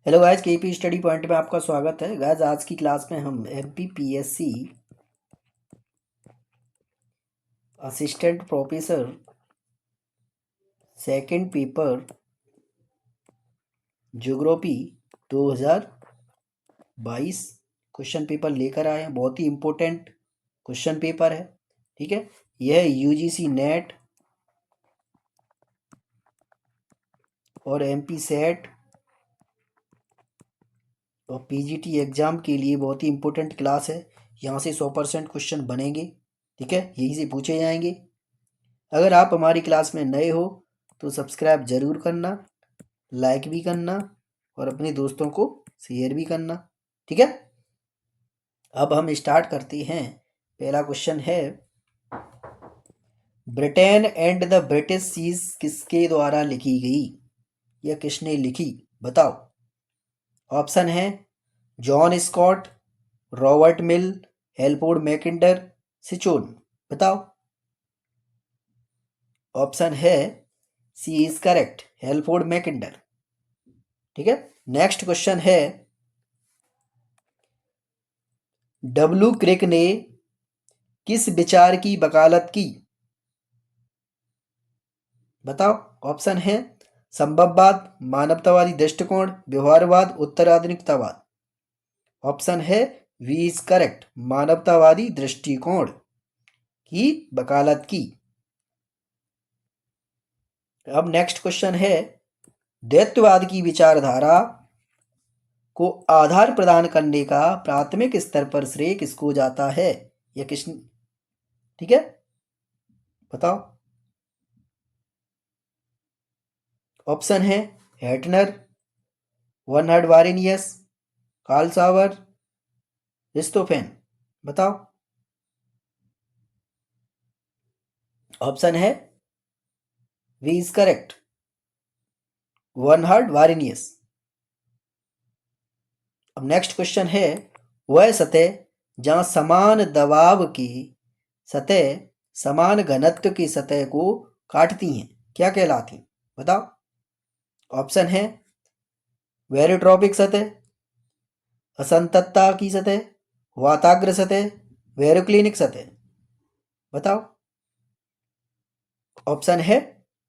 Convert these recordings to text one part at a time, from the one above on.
Hello guys, KP study point में आपका स्वागत है। गाइस, आज की क्लास में हम MPPSC assistant professor second paper geography 2022 question paper लेकर आए हैं। बहुत ही इम्पोर्टेंट क्वेश्चन पेपर है। ठीक है, यह यूजीसी नेट और एमपी सेट और पीजीटी एग्ज़ाम के लिए बहुत ही इम्पोर्टेंट क्लास है। यहाँ से 100% क्वेश्चन बनेंगे। ठीक है, यहीं से पूछे जाएंगे। अगर आप हमारी क्लास में नए हो तो सब्सक्राइब ज़रूर करना, लाइक भी करना और अपने दोस्तों को शेयर भी करना। ठीक है, अब हम स्टार्ट करते हैं। पहला क्वेश्चन है, Britain and the British seas किसके द्वारा लिखी गई या किसने लिखी? बताओ। ऑप्शन है जॉन स्कॉट, रॉबर्ट मिल, हेलफोर्ड मैकिंडर, सिचोन। बताओ। ऑप्शन है सी इज करेक्ट, हेलफोर्ड मैकिंडर। ठीक है, नेक्स्ट क्वेश्चन है, डब्ल्यू क्रिक ने किस विचार की वकालत की? बताओ। ऑप्शन है संभववाद, मानवतावादी दृष्टिकोण, व्यवहारवाद, उत्तराधुनिकतावाद। ऑप्शन है वी इज करेक्ट, मानवतावादी दृष्टिकोण की वकालत की। अब नेक्स्ट क्वेश्चन है, द्वैतवाद की विचारधारा को आधार प्रदान करने का प्राथमिक स्तर पर श्रेय किसको जाता है या किस? ठीक है, बताओ। ऑप्शन है हेटनर, वर्नहार्ड वारेनियस, कार्ल सावर, रिस्टोफेन। बताओ। ऑप्शन है वी इज करेक्ट, वर्नहार्ड वारेनियस। अब नेक्स्ट क्वेश्चन है, वह सतह जहां समान दबाव की सतह समान घनत्व की सतह को काटती हैं क्या कहलाती? बताओ। ऑप्शन है वेरोट्रॉपिक सतह, असंततता की सतह, वाताग्र सतह, वेरोक्लिनिक सतह। बताओ। ऑप्शन है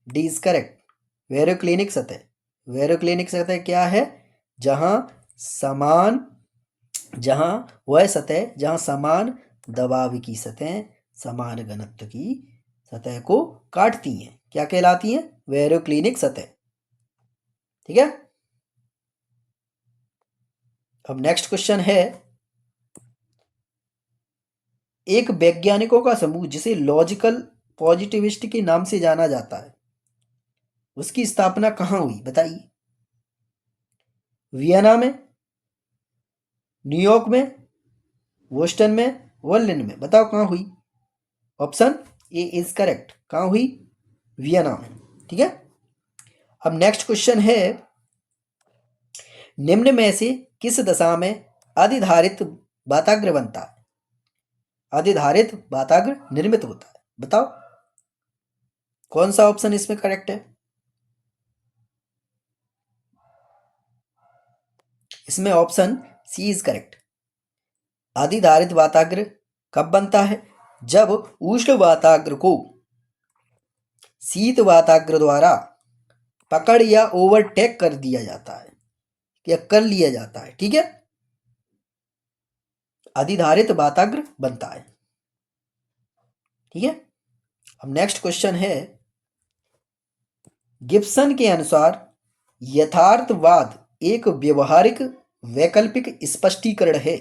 डी इज करेक्ट, वेरोक्लिनिक सतह। वेरोक्लिनिक सतह क्या है? जहां समान जहां वह सतह जहां समान दबाव की सतह समान घनत्व की सतह को काटती हैं क्या कहलाती हैं? वेरोक्लिनिक सतह। ठीक है, अब नेक्स्ट क्वेश्चन है, एक वैज्ञानिकों का समूह जिसे लॉजिकल पॉजिटिविस्ट के नाम से जाना जाता है, उसकी स्थापना कहाँ हुई? बताइए। वियना में, न्यूयॉर्क में, बोस्टन में, बर्लिन में। बताओ कहाँ हुई? ऑप्शन ए इज करेक्ट, कहाँ हुई? वियना में। ठीक है, अब नेक्स्ट क्वेश्चन है, निम्न में से किस दशा में अधिधारित वाताग्र बनता है? अधिधारित वाताग्र निर्मित होता है। बताओ कौन सा ऑप्शन इसमें करेक्ट है? इसमें ऑप्शन सी इज करेक्ट। अधिधारित वाताग्र कब बनता है? जब उष्ण वाताग्र को शीत वाताग्र द्वारा पकड़ या ओवरटेक कर दिया जाता है या कर लिया जाता है। ठीक है, अधिधारित वाताग्र बनता है। ठीक है, अब नेक्स्ट क्वेश्चन है, गिब्सन के अनुसार यथार्थवाद एक व्यवहारिक वैकल्पिक स्पष्टीकरण है।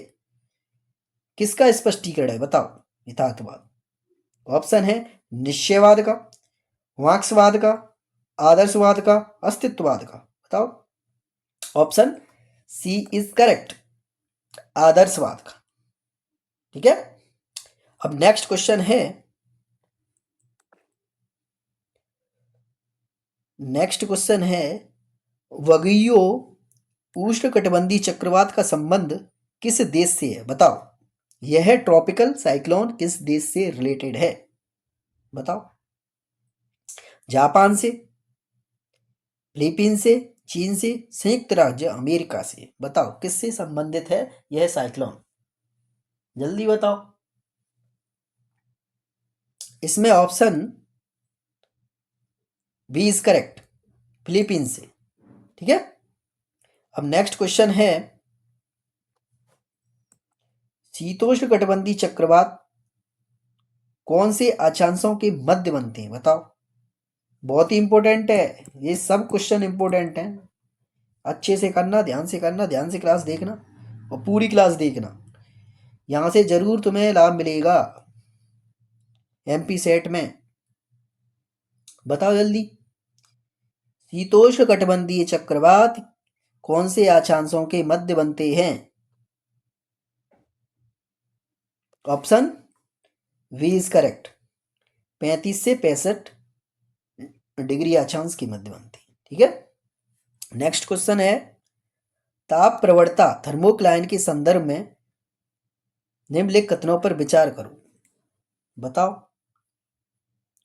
किसका स्पष्टीकरण है? बताओ। यथार्थवाद। ऑप्शन है निश्चयवाद का, मार्क्सवाद का, आदर्शवाद का, अस्तित्ववाद का। बताओ। ऑप्शन सी इज करेक्ट, आदर्शवाद का। ठीक है, अब नेक्स्ट क्वेश्चन है, वगीयो उष्णकटिबंधीय चक्रवात का संबंध किस देश से है? बताओ। यह ट्रॉपिकल साइक्लोन किस देश से रिलेटेड है? बताओ। जापान से, फिलीपीन से, चीन से, संयुक्त राज्य अमेरिका से। बताओ किससे संबंधित है यह साइक्लोन, जल्दी बताओ। इसमें option B is correct, Philippines से। ठीक है, अब नेक्स्ट क्वेश्चन है, शीतोष्ण कटिबंधीय चक्रवात कौन से अक्षांशों के मध्य बनते हैं? बताओ, बहुत ही इंपॉर्टेंट है, ये सब क्वेश्चन इंपॉर्टेंट हैं, अच्छे से करना, ध्यान से करना, ध्यान से क्लास देखना और पूरी क्लास देखना, यहां से जरूर तुम्हें लाभ मिलेगा एमपी सेट में। बताओ जल्दी, शीतोष्ण कटिबंधीय चक्रवात कौन से अक्षांशों के मध्य बनते हैं? ऑप्शन वी इज करेक्ट, 35 से 65 डिग्री अक्षांश के मध्य बनते हैं। ठीक है, नेक्स्ट क्वेश्चन है, ताप प्रवणता थर्मोक्लाइन के संदर्भ में निम्नलिखित कथनों पर विचार करो। बताओ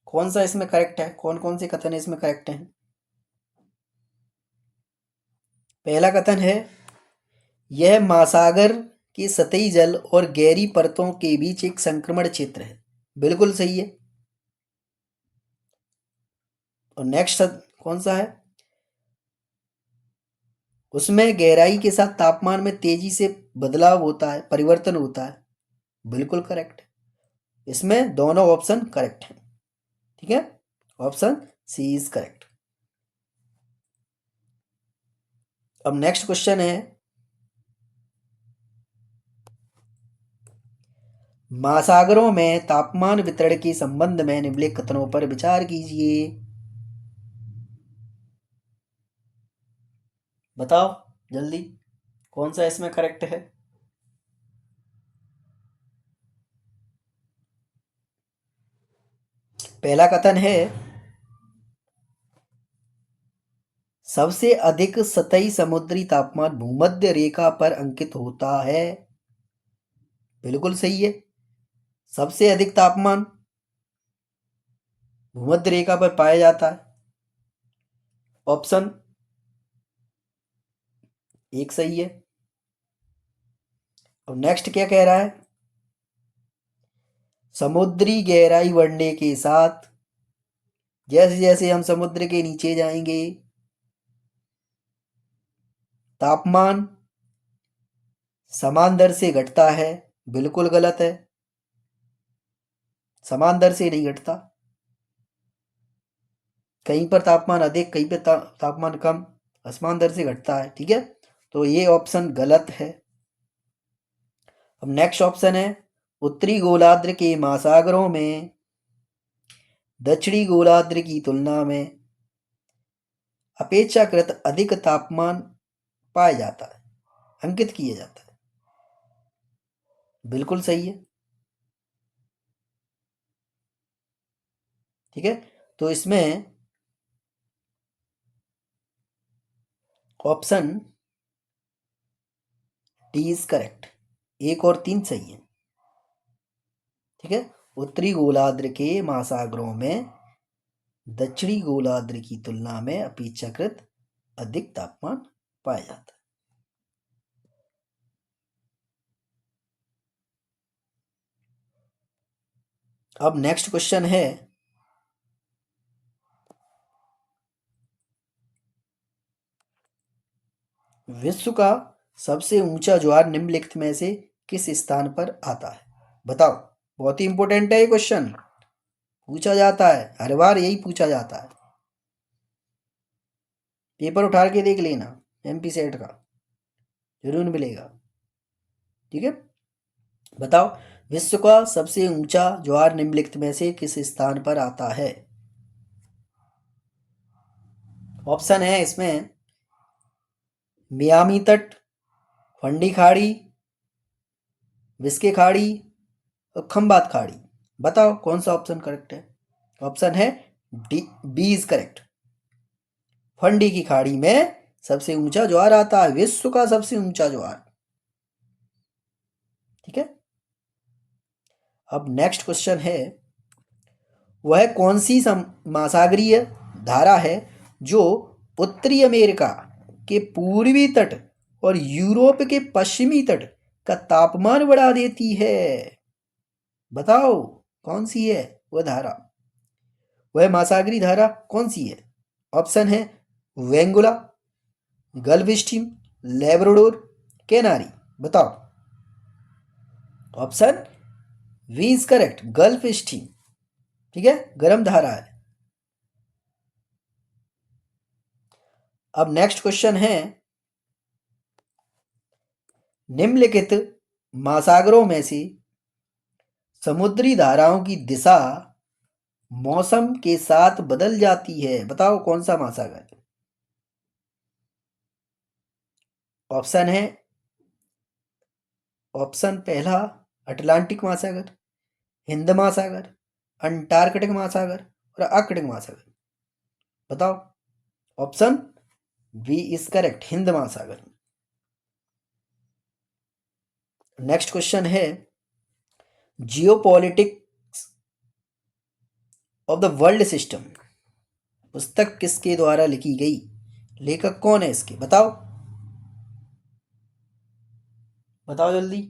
कौन सा इसमें करेक्ट है, कौन कौन से कथन इसमें करेक्ट हैं? पहला कथन है, यह महासागर के सतही जल और गहरी परतों के बीच एक संक्रमण क्षेत्र है। बिल्कुल सही है। और नेक्स्ट कौन सा है, उसमें गहराई के साथ तापमान में तेजी से बदलाव होता है, परिवर्तन होता है। बिल्कुल करेक्ट, इसमें दोनों ऑप्शन करेक्ट हैं। ठीक है, ऑप्शन सी इज करेक्ट। अब नेक्स्ट क्वेश्चन है, महासागरों में तापमान वितरण के संबंध में निम्नलिखित कथनों पर विचार कीजिए। बताओ जल्दी, कौन सा इसमें करेक्ट है? पहला कथन है, सबसे अधिक सतही समुद्री तापमान भूमध्य रेखा पर अंकित होता है। बिल्कुल सही है, सबसे अधिक तापमान भूमध्य रेखा पर पाया जाता है। ऑप्शन एक सही है। अब नेक्स्ट क्या कह रहा है, समुद्री गहराई बढ़ने के साथ जैसे जैसे हम समुद्र के नीचे जाएंगे तापमान समान दर से घटता है। बिल्कुल गलत है, समान दर से नहीं घटता, कहीं पर तापमान अधिक, कहीं पर तापमान कम, असमान दर से घटता है। ठीक है, तो ये ऑप्शन गलत है। अब नेक्स्ट ऑप्शन है, उत्तरी गोलार्ध के महासागरों में दक्षिणी गोलार्ध की तुलना में अपेक्षाकृत अधिक तापमान पाया जाता है, अंकित किया जाता है। बिल्कुल सही है। ठीक है, तो इसमें ऑप्शन डी इज करेक्ट, 1 और 3 सही है। ठीक है, उत्तरी गोलार्ध के महासागरों में दक्षिणी गोलार्ध की तुलना में अपेक्षाकृत अधिक तापमान पाया जाता है। अब नेक्स्ट क्वेश्चन है, विश्व का सबसे ऊंचा ज्वार निम्नलिखित में से किस स्थान पर आता है? बताओ, बहुत ही इंपॉर्टेंट है ये क्वेश्चन, पूछा जाता है, हर बार यही पूछा जाता है, पेपर उठा के देख लेना, एमपी सेट का जरूर मिलेगा। ठीक है, बताओ, विश्व का सबसे ऊंचा ज्वार निम्नलिखित में से किस स्थान पर आता है? ऑप्शन है इसमें मियामी तट, फंडी खाड़ी, विस्के खाड़ी और खंबात खाड़ी। बताओ कौन सा ऑप्शन करेक्ट है? ऑप्शन है D, B is correct, Fundy की खाड़ी में सबसे ऊंचा ज्वार आता है, विश्व का सबसे ऊंचा ज्वार। ठीक है, अब नेक्स्ट क्वेश्चन है, वह कौन सी महासागरीय धारा है जो उत्तरी अमेरिका के पूर्वी तट और यूरोप के पश्चिमी तट का तापमान बढ़ा देती है। बताओ कौन सी है वह धारा, वह महासागरीय धारा कौन सी है? ऑप्शन है Benguela, Gulf Stream, Labrador, Canary. बताओ। Option B is correct, Gulf Stream. ठीक है, गर्म धारा है। अब नेक्स्ट क्वेश्चन है, निम्नलिखित महासागरों में से समुद्री धाराओं की दिशा मौसम के साथ बदल जाती है। बताओ कौन सा महासागर? ऑप्शन है, ऑप्शन पहला अटलांटिक महासागर, हिंद महासागर, अंटार्कटिक महासागर और आर्कटिक महासागर। बताओ। Option B is correct, Hind महासागर। नेक्स्ट क्वेश्चन है, geopolitics of the world system पुस्तक किसके द्वारा लिखी गई? लेखक कौन है इसके? बताओ, बताओ जल्दी,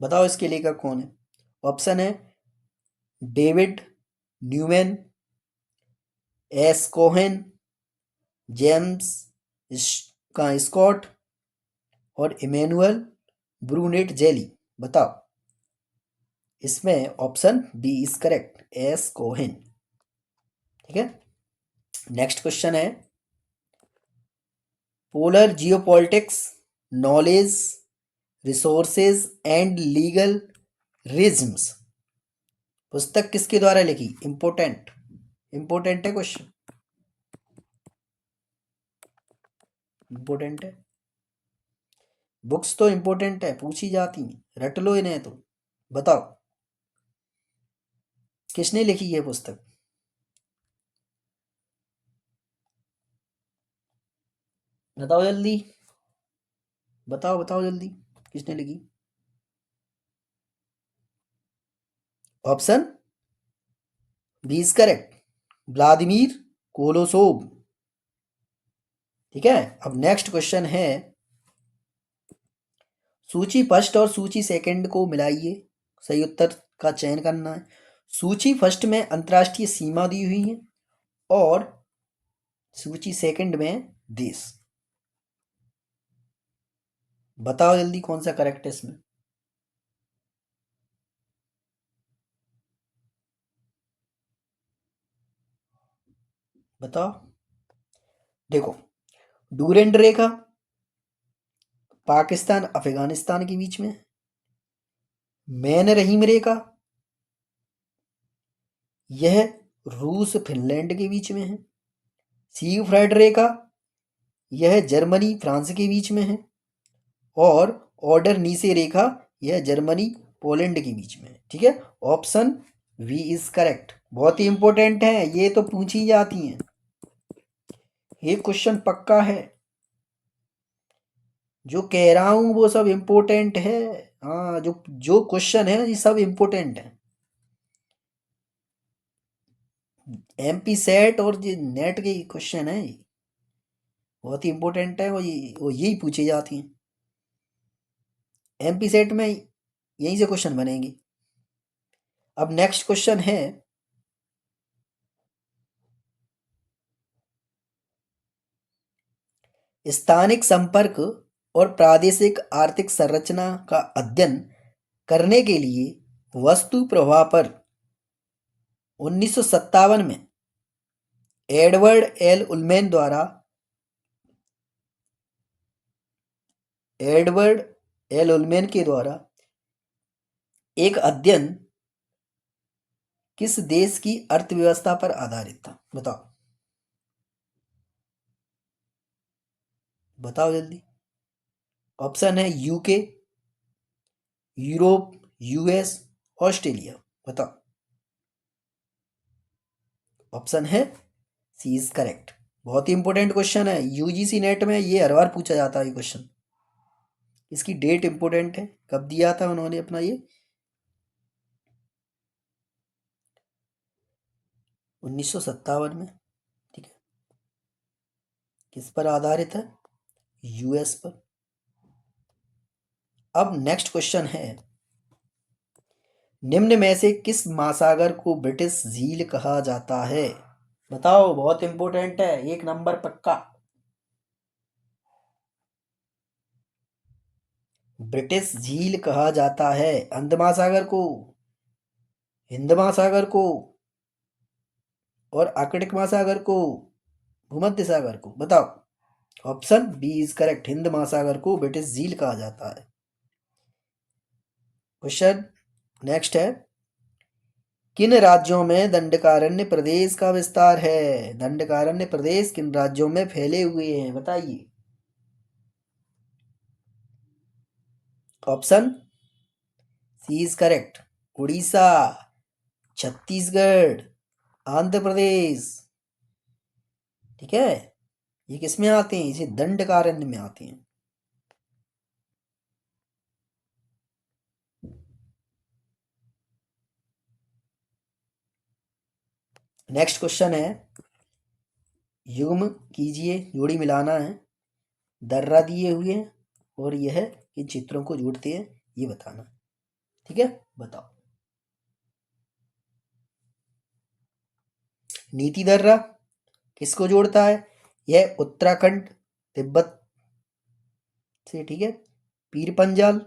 बताओ इसके लेखक कौन है? ऑप्शन है David Newman, S Cohen, James Scott और इमैनुअल ब्रूनेट जेली। बताओ। इसमें option B is correct, S Cohen. ठीक है, नेक्स्ट क्वेश्चन है, polar geopolitics knowledge resources and legal realms पुस्तक किसके द्वारा लिखी? इंपोर्टेंट, इंपोर्टेंट है क्वेश्चन, इंपोर्टेंट है। बुक्स तो इंपोर्टेंट है, पूछी जाती हैं, रट लो इन्हें तो। बताओ किसने लिखी है पुस्तक? बताओ जल्दी, बताओ बताओ जल्दी, किसने लिखी? Option B is correct, Vladimir Kolosov. ठीक है, अब नेक्स्ट क्वेश्चन है, सूची फर्स्ट और सूची सेकंड को मिलाइए, सही उत्तर का चयन करना है। सूची फर्स्ट में अंतर्राष्ट्रीय सीमा दी हुई है और सूची सेकंड में देश। बताओ जल्दी कौन सा करेक्ट है इसमें? बताओ। देखो, डूरेंट रेखा पाकिस्तान अफगानिस्तान के बीच में, मैन रहीम रेखा यह रूस फिनलैंड के बीच में है, सीगफ्राइड रेखा यह जर्मनी फ्रांस के बीच में है और ऑर्डर नीसे रेखा यह जर्मनी पोलैंड के बीच में है। ठीक है, ऑप्शन वी इज करेक्ट। बहुत ही इंपॉर्टेंट है, ये तो पूछी जाती हैं, ये क्वेश्चन पक्का है, जो कह रहा हूं वो सब इंपॉर्टेंट है। हाँ, जो जो क्वेश्चन है ये सब इंपॉर्टेंट है। एमपी सेट और ये नेट के क्वेश्चन है, बहुत ही इंपॉर्टेंट है, वो यही पूछी जाती हैं। एमपी सेट में यहीं से क्वेश्चन बनेंगे। अब नेक्स्ट क्वेश्चन है, स्थानिक संपर्क और प्रादेशिक आर्थिक संरचना का अध्ययन करने के लिए वस्तु प्रवाह पर 1957 में एडवर्ड एल उल्मैन द्वारा एडवर्ड एल उल्मैन के द्वारा एक अध्ययन किस देश की अर्थव्यवस्था पर आधारित था? बताओ, बताओ जल्दी। ऑप्शन है यूके, यूरोप, यूएस, ऑस्ट्रेलिया। बताओ। ऑप्शन है सी इज करेक्ट। बहुत ही इंपॉर्टेंट क्वेश्चन है, यूजीसी नेट में ये हर बार पूछा जाता है ये क्वेश्चन। इसकी डेट इंपॉर्टेंट है, कब दिया था उन्होंने अपना ये? 1957 में। ठीक है, किस पर आधारित है? यूएस पर। अब नेक्स्ट क्वेश्चन है, निम्न में से किस महासागर को ब्रिटिश झील कहा जाता है? बताओ, बहुत इंपॉर्टेंट है, 1 नंबर पक्का। ब्रिटिश झील कहा जाता है अंध महासागर को, हिंद महासागर को, और आर्कटिक महासागर को, भूमध्य सागर को? बताओ। Option B is correct, Hind महासागर को ब्रिटिश झील कहा जाता है। क्वेश्चन नेक्स्ट है, किन राज्यों में दंडकारण्य प्रदेश का विस्तार है? दंडकारण्य प्रदेश किन राज्यों में फैले हुए हैं, बताइए। Option C is correct, Orissa, Chhattisgarh, Andhra Pradesh. ठीक है, ये किस में आते हैं? इसे दंडकारण्य में आते हैं। नेक्स्ट क्वेश्चन है, युग्म कीजिए, जोड़ी मिलाना है, दर्रा दिए हुए हैं और यह इन चित्रों को जोड़ते हैं, ये बताना। ठीक है, बताओ। नीति दर्रा किसको जोड़ता है? यह उत्तराखंड तिब्बत से, ठीक है, पीर पंजाल,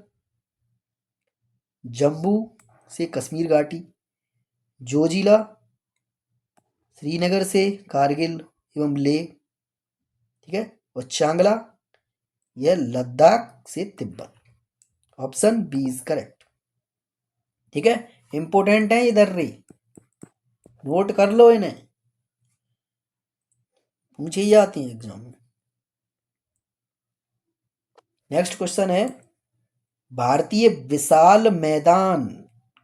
जम्मू से कश्मीर घाटी, जोजिला श्रीनगर से कारगिल एवं लेह, ठीक है, और चांगला यह लद्दाख से Tibet. Option B is correct. ठीक है, इंपोर्टेंट है ये दर्रे, नोट कर लो इन्हें, पूछे ही आती हैं एग्जाम में। नेक्स्ट क्वेश्चन है, भारतीय विशाल मैदान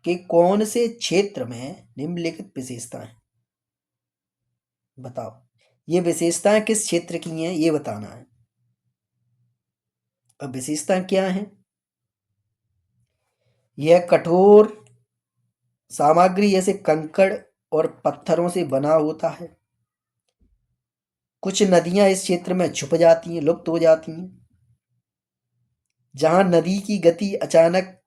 के कौन से क्षेत्र में निम्नलिखित विशेषताएं? बताओ, ये विशेषताएं किस क्षेत्र की हैं, ये बताना है। अब विशेषताएं क्या हैं? यह कठोर सामग्री जैसे कंकड़ और पत्थरों से बना होता है। कुछ नदियां इस क्षेत्र में छुप जाती हैं, लुप्त हो जाती हैं। जहां नदी की गति अचानक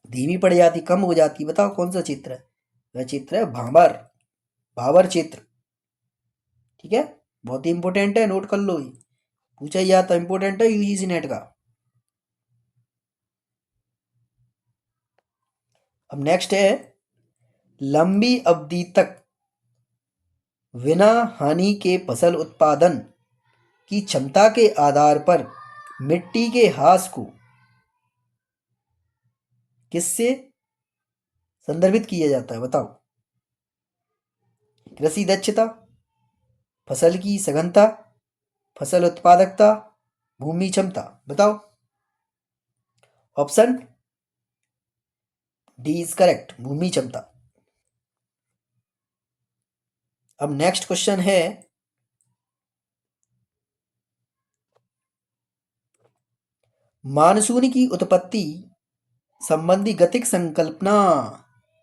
धीमी पड़ जाती, कम हो जाती। बताओ कौन सा क्षेत्र है? वह क्षेत्र है भाबर, भाबर क्षेत्र। ठीक है, बहुत ही इंपॉर्टेंट है, नोट कर लो, ये पूछा ही जाता, इंपॉर्टेंट है यूजीसी नेट का। अब नेक्स्ट है, लंबी अवधि तक बिना हानि के फसल उत्पादन की क्षमता के आधार पर मिट्टी के ह्रास को किससे संदर्भित किया जाता है? बताओ। कृषि दक्षता, फसल की सघनता, फसल उत्पादकता, भूमि क्षमता। बताओ। ऑप्शन डी इज करेक्ट, भूमि क्षमता। अब नेक्स्ट क्वेश्चन है, मानसून की उत्पत्ति संबंधी गतिक संकल्पना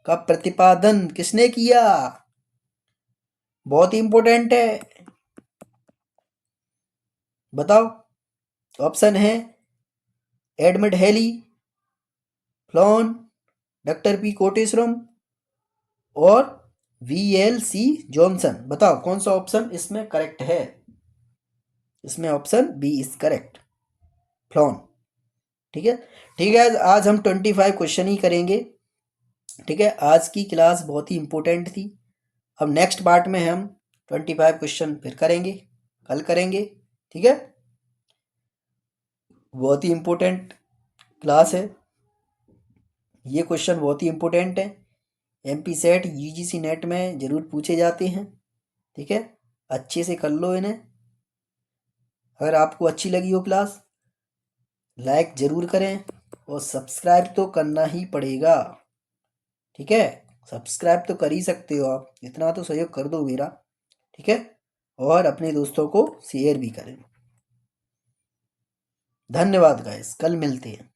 का प्रतिपादन किसने किया? बहुत ही इंपॉर्टेंट है, बताओ। ऑप्शन है Edmond Halley, Flohn, doctor P Koteswaram और VLC जॉनसन। बताओ कौन सा ऑप्शन इसमें करेक्ट है? इसमें ऑप्शन बी इज करेक्ट, फ्लॉन। ठीक है, ठीक है, आज हम 25 क्वेश्चन ही करेंगे। ठीक है, आज की क्लास बहुत ही इंपॉर्टेंट थी। अब नेक्स्ट पार्ट में हम 25 क्वेश्चन फिर करेंगे, कल करेंगे। ठीक है, बहुत ही इंपॉर्टेंट क्लास है, ये क्वेश्चन बहुत ही इंपॉर्टेंट है, MP सेट UGC नेट में ज़रूर पूछे जाते हैं। ठीक है, अच्छे से कर लो इन्हें। अगर आपको अच्छी लगी हो क्लास, लाइक ज़रूर करें और सब्सक्राइब तो करना ही पड़ेगा। ठीक है, सब्सक्राइब तो कर ही सकते हो आप, इतना तो सहयोग कर दो मेरा। ठीक है, और अपने दोस्तों को शेयर भी करें। धन्यवाद गाइस, कल मिलते हैं।